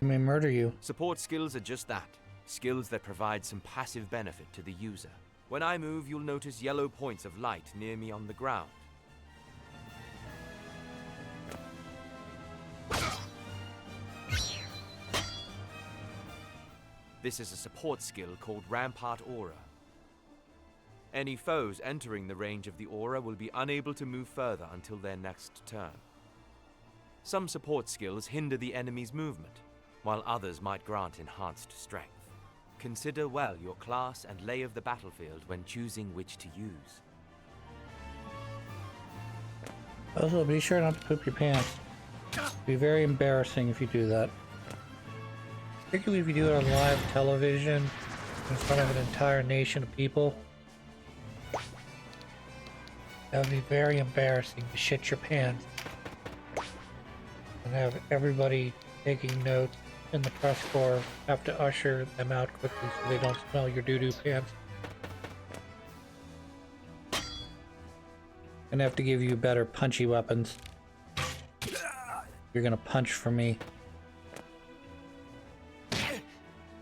I may murder you. Support skills are just that. Skills that provide some passive benefit to the user. When I move, you'll notice yellow points of light near me on the ground. This is a support skill called Rampart Aura. Any foes entering the range of the aura will be unable to move further until their next turn. Some support skills hinder the enemy's movement, while others might grant enhanced strength. Consider well your class and lay of the battlefield when choosing which to use. Also, be sure not to poop your pants. It'd be very embarrassing if you do that. Particularly if you do it on live television in front of an entire nation of people. That would be very embarrassing to shit your pants and have everybody taking notes in the press corps have to usher them out quickly so they don't smell your doo-doo pants. And have to give you better punchy weapons. You're gonna punch for me.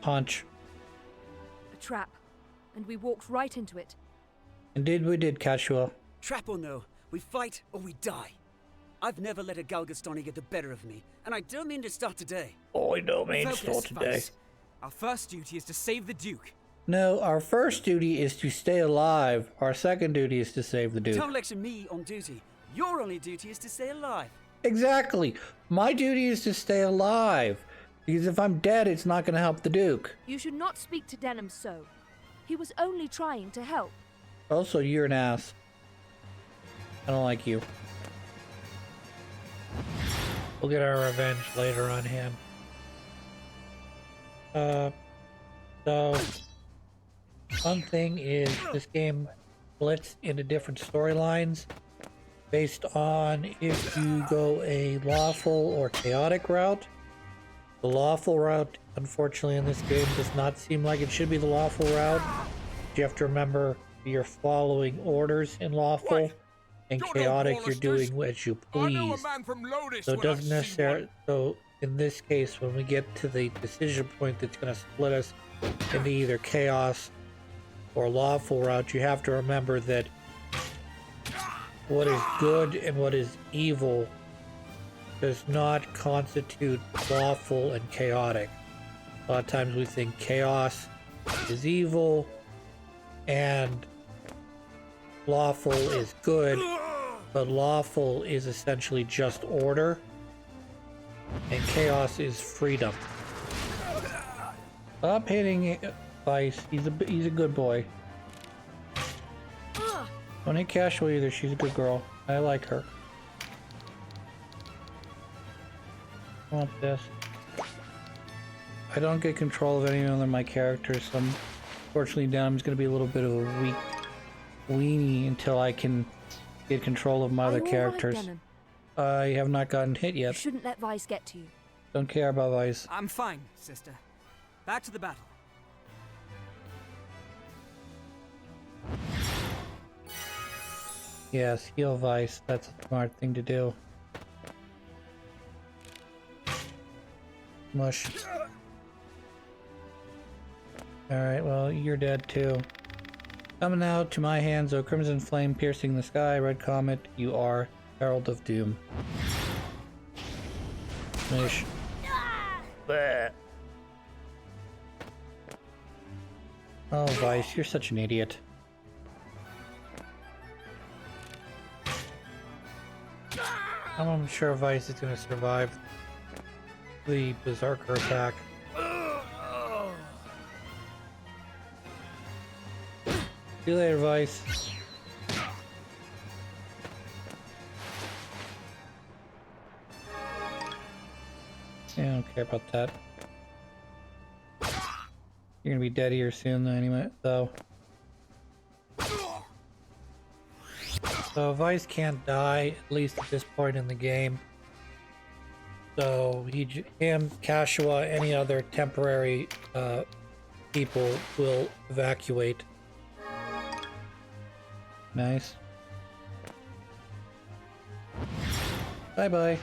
Punch. A trap, and we walked right into it. Indeed we did, Casual. Trap or no, we fight or we die. I've never let a Galgastani get the better of me, and I don't mean to start today. Oh, I don't mean to Focus, start today. Vice. Our first duty is to save the Duke. No, our first duty is to stay alive. Our second duty is to save the Duke. Don't lecture me on duty. Your only duty is to stay alive. Exactly. My duty is to stay alive. Because if I'm dead, it's not going to help the Duke. You should not speak to Denham so. He was only trying to help. Also, you're an ass. I don't like you. We'll get our revenge later on him. So one thing is this game splits into different storylines based on if you go a lawful or chaotic route. The lawful route, unfortunately, in this game does not seem like it should be the lawful route. You have to remember you're following orders in lawful. And chaotic, you're doing as you please. So it doesn't necessarily. So in this case, when we get to the decision point that's going to split us into either chaos or lawful route, you have to remember that what is good and what is evil does not constitute lawful and chaotic. A lot of times we think chaos is evil and lawful is good, but lawful is essentially just order, and chaos is freedom. Stop hitting Vice. He's a good boy. Don't hit Casual either. She's a good girl. I like her. I want this. I don't get control of any of my characters, so unfortunately Denham's going to be a little bit of a weak weenie until I can get control of my other characters. I have not gotten hit yet. You shouldn't let Vice get to you. Don't care about Vice. I'm fine, sister. Back to the battle. Yes, heal Vice. That's a smart thing to do. Mush. Alright, well, you're dead too. Coming out to my hands, O Crimson Flame piercing the sky, Red Comet, you are Herald of Doom. Smash. Oh, Vice, you're such an idiot. I'm sure Vice is going to survive the Berserker attack. See you later, Vice. Yeah, I don't care about that. You're gonna be dead here soon, though, anyway, though. So Vice can't die, at least at this point in the game. So him, Kashua, any other temporary people will evacuate. Nice. Bye bye.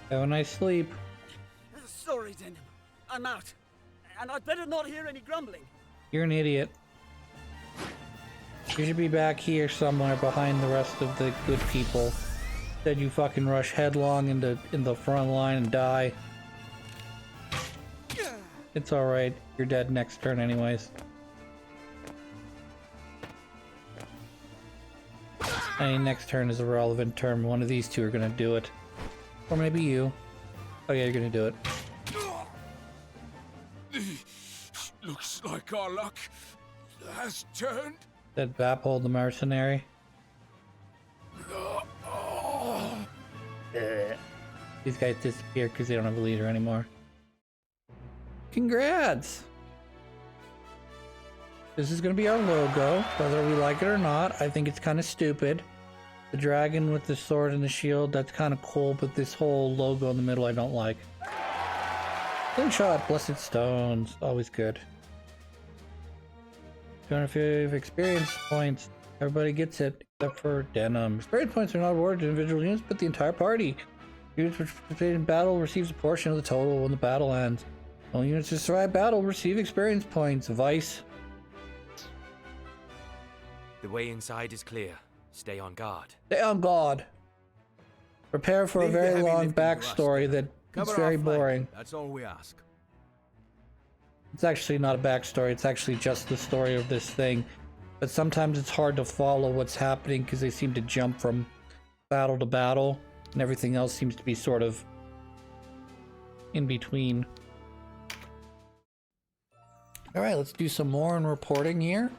Have a nice sleep. sorry, Denim. I'm out. And I'd better not hear any grumbling. You're an idiot. You should be back here somewhere behind the rest of the good people. Instead you fucking rush headlong in the front line and die. It's alright. You're dead next turn anyways. I mean, next turn is a relevant turn. One of these two are gonna do it. Or maybe you. Oh yeah, you're gonna do it. Looks like our luck has turned. That Vapol the mercenary. These guys disappear because they don't have a leader anymore. Congrats! This is going to be our logo, whether we like it or not. I think it's kind of stupid. The dragon with the sword and the shield, that's kind of cool, but this whole logo in the middle I don't like. Slingshot, Blessed Stones, always good. 250 experience points. Everybody gets it, except for Denim. Experience points are not awarded to individual units, but the entire party. Units which participate in battle receives a portion of the total when the battle ends. All units who survive battle receive experience points. Vice. The way inside is clear. Stay on guard. Stay on guard. Prepare for a Leave the very heavy long lifting to us, backstory that Cover is our very flank. boring. That's all we ask. It's actually not a backstory, it's actually just the story of this thing. But sometimes it's hard to follow what's happening because they seem to jump from battle to battle, and everything else seems to be sort of in between. Alright, let's do some more in reporting here.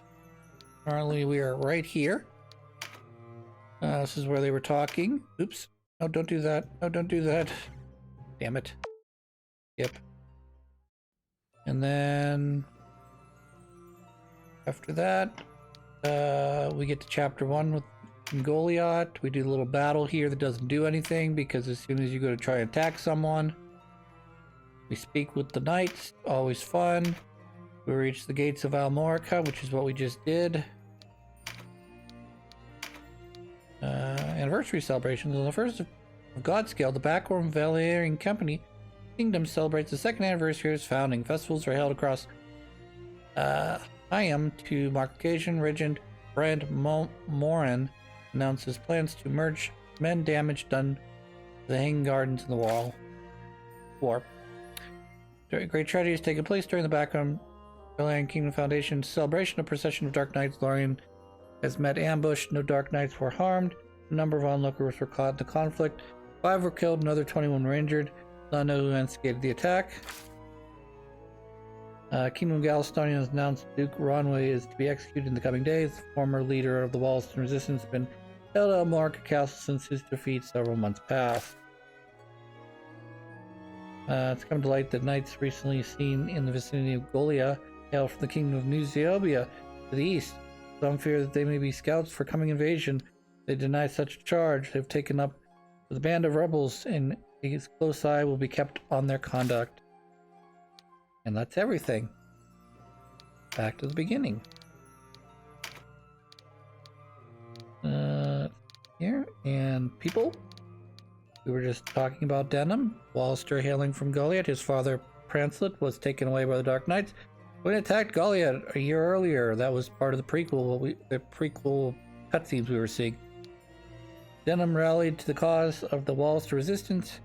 Currently we are right here. This is where they were talking. Oops. No, don't do that. No, don't do that. Damn it. Yep. And then after that, we get to chapter 1 with Goliath. We do a little battle here that doesn't do anything because as soon as you go to try and attack someone, we speak with the knights. Always fun. We reach the gates of Almorica, which is what we just did. Anniversary celebrations. On the 1st of Godscale, the Backward Valerian Company Kingdom celebrates the 2nd anniversary of its founding. Festivals are held across Iam to mark occasion. Regent Brand Morin announces plans to merge men damage done to the Hanging Gardens in the war. Great tragedies taking place during the Backward Valerian Kingdom Foundation celebration. A procession of Dark Knights. Lorien has met ambush. No Dark Knights were harmed. A number of onlookers were caught in the conflict. 5 were killed, another 21 were injured. Not know who instigated the attack. Kingdom of Galistonian has announced Duke Ronway is to be executed in the coming days. The former leader of the Walston Resistance has been held at Almorica Castle since his defeat several months past. It's come to light that knights recently seen in the vicinity of Golia hail from the Kingdom of New Zeobia to the east. Some fear that they may be scouts for coming invasion. They deny such a charge. They've taken up with a band of rebels, and a close eye will be kept on their conduct. And that's everything. Back to the beginning. Here, and people. We were just talking about Denim. Wallister hailing from Goliath. His father, Pranslet, was taken away by the Dark Knights when it attacked Goliath a year earlier. That was part of the prequel, the prequel cutscenes we were seeing. Denim rallied to the cause of the Wallister resistance,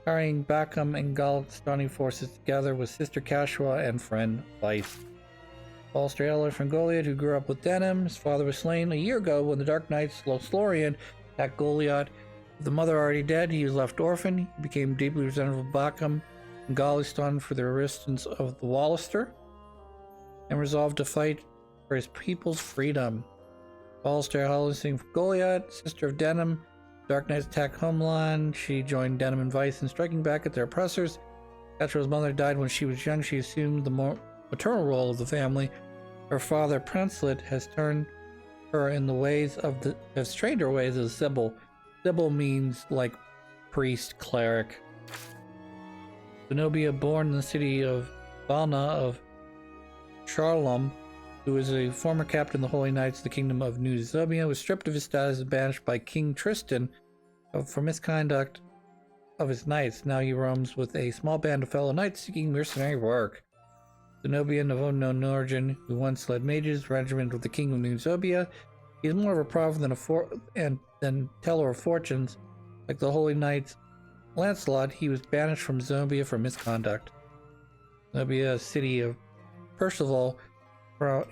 carrying Backham and Galistani forces together with sister Kashua and friend Vice. Wallister hailed from Goliath, who grew up with Denim. His father was slain a year ago when the Dark Knights, Lothlorien, attacked Goliath. With the mother already dead, he was left orphan. He became deeply resentful of Backham and Galistan for their resistance of the Wallister, and resolved to fight for his people's freedom. Wallister hailing from Goliath, sister of Denim. Dark Knights attacked Homeland. She joined Denim and Vice in striking back at their oppressors. Kashua's mother died when she was young. She assumed the more maternal role of the family. Her father, Pranslet, has turned her in the ways of the has trained her ways as Sibyl. Sibyl means like priest, cleric. Zenobia, born in the city of Valna of Charlem, who is a former captain of the Holy Knights of the Kingdom of New Zobia, was stripped of his status and banished by King Tristan for misconduct of his knights. Now he roams with a small band of fellow knights seeking mercenary work. Zenobian of unknown origin, who once led mages regiment of the King of New Zobia, he is more of a prophet than teller of fortunes. Like the holy knights Lancelot, he was banished from Zenobia for misconduct. Zenobia, a city of Percival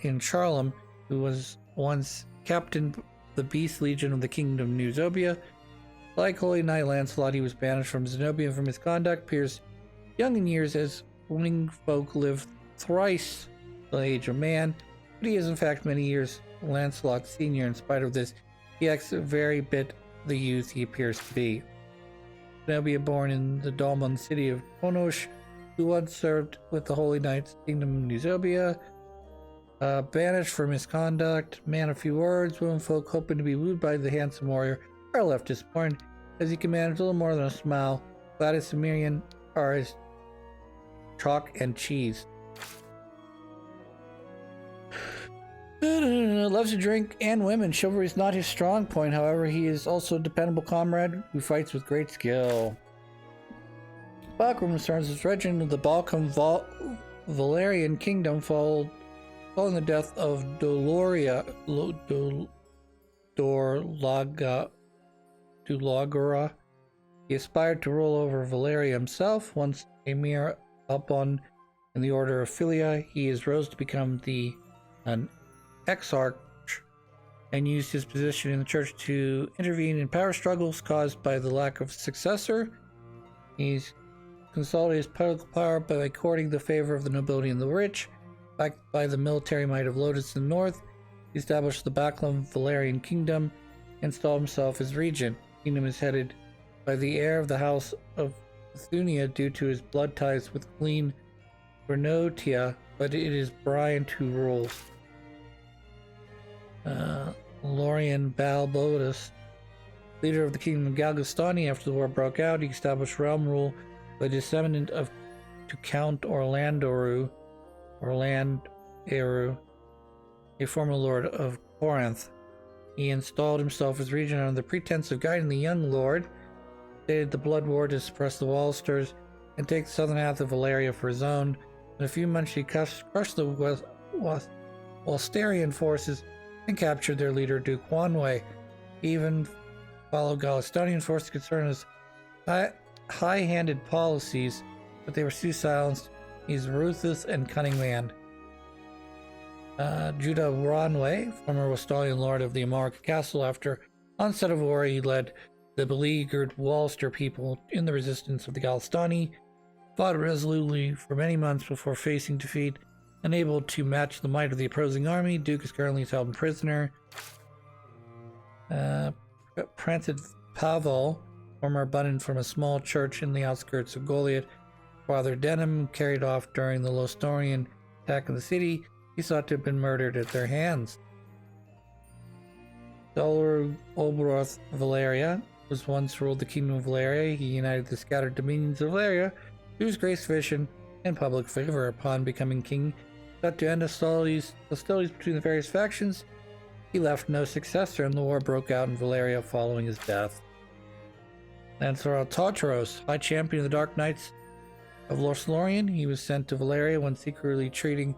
in Charlem, who was once captain the Beast Legion of the Kingdom of New Zobia. Like Holy Knight Lancelot, he was banished from Zenobia for misconduct. Appears young in years, as winged folk live thrice the age of man, but he is in fact many years Lancelot's senior. In spite of this, he acts a very bit the youth he appears to be. Zenobia, born in the Dolmen city of Konosh, who once served with the Holy Knights Kingdom of New Zobia. Banished for misconduct, man of few words, womenfolk hoping to be wooed by the handsome warrior are left disappointed, as he can manage a little more than a smile. Gladys and Miriam are his chalk and cheese. Loves to drink and women. Chivalry is not his strong point, however, he is also a dependable comrade who fights with great skill. Balkan returns his regiment of the Balkan Valerian kingdom following the death of Dulagora. He aspired to rule over Valeria himself. Once a mere upon in the order of Philia, he is rose to become an exarch and used his position in the church to intervene in power struggles caused by the lack of successor. He's consolidated his political power by courting the favor of the nobility and the rich. Backed by the military might of Lotus in the north, he established the Baklam Valerian kingdom, installed himself as regent. The kingdom is headed by the heir of the house of Thunia due to his blood ties with Queen Bernotia, but it is Bryant who rules. Lorian Balbotus, leader of the kingdom of Galgastani, after the war broke out, he established realm rule by descendant of to Count Orlanderu, a former lord of Corinth. He installed himself as regent under the pretense of guiding the young lord, stated the blood war to suppress the Wallsters and take the southern half of Valeria for his own. In a few months, he crushed the Wallsterian forces and captured their leader, Duke Wanwei. He even followed Galastonian forces concerned his high-handed policies, but they were soon silenced. He's a ruthless and cunning man. Judah Wanwei, former Westalian lord of the Amarka castle, after onset of war, he led the beleaguered Wallster people in the resistance of the Galastani, fought resolutely for many months before facing defeat. Unable to match the might of the opposing army, Duke is currently held prisoner. Pranted Pavel, former abundant from a small church in the outskirts of Goliath, Father Denham, carried off during the Lostorian attack of the city. He's thought to have been murdered at their hands. Dolor Obroth Valeria was once ruled the kingdom of Valeria. He united the scattered dominions of Valeria through his grace, vision, and public favor. Upon becoming king, sought to end hostilities between the various factions. He left no successor, and the war broke out in Valeria following his death. Lancelot Tartaros, High Champion of the Dark Knights of Lothlorien, he was sent to Valeria when secretly treated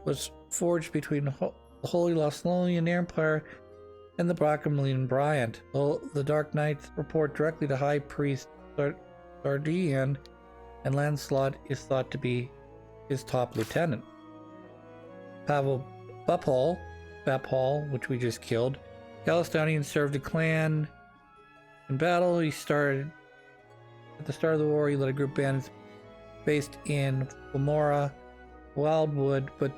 was forged between the Holy Lothlorien Empire and the Brachamlian Bryant. The Dark Knights report directly to High Priest Sardian, and Lancelot is thought to be his top lieutenant. Pavel Bapal, which we just killed. Galastonian served a clan in battle. At the start of the war, he led a group of bandits based in Gomorrah, Wildwood, but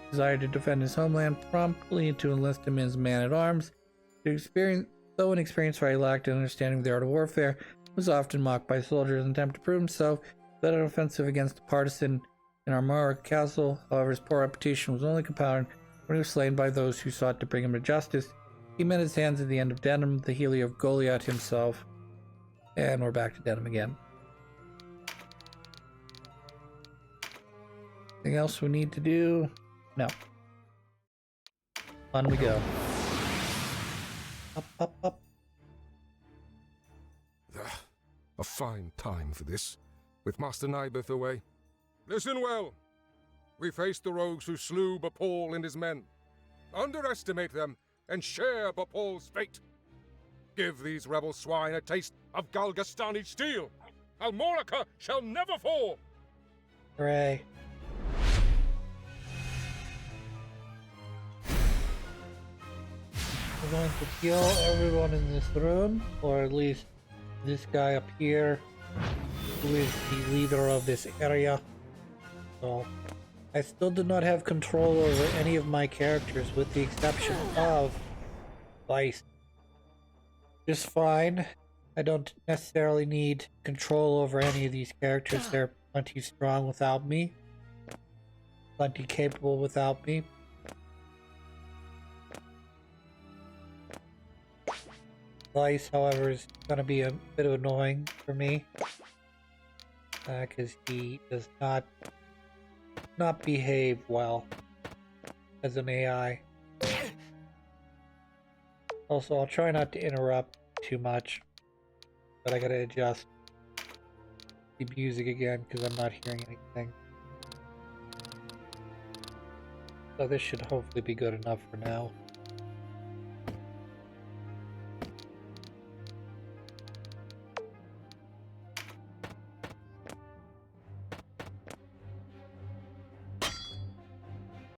desired to defend his homeland, promptly to enlist him as man-at-arms. Though inexperienced, for he lacked an understanding of the art of warfare, was often mocked by soldiers in an attempt to prove himself. Led an offensive against a partisan in Armagh Castle. However, his poor reputation was only compounded when he was slain by those who sought to bring him to justice. He met his hands at the end of Denham, the Helio of Goliath himself. And we're back to Denham again. Anything else we need to do? No. On we go. Up, up, up. A fine time for this, with Master Nibeth away. Listen well. We face the rogues who slew Bapal and his men. Underestimate them, and share Bapal's fate. Give these rebel swine a taste of Galgastani steel. Almorica shall never fall! Hooray. We're going to kill everyone in this room, or at least this guy up here, who is the leader of this area. So, I still do not have control over any of my characters, with the exception of Vice. Just fine. I don't necessarily need control over any of these characters. They're plenty strong without me. Plenty capable without me. Vice, however, is going to be a bit annoying for me. Because he does not behave well as an AI. Also, I'll try not to interrupt too much, but I gotta adjust the music again because I'm not hearing anything. So this should hopefully be good enough for now.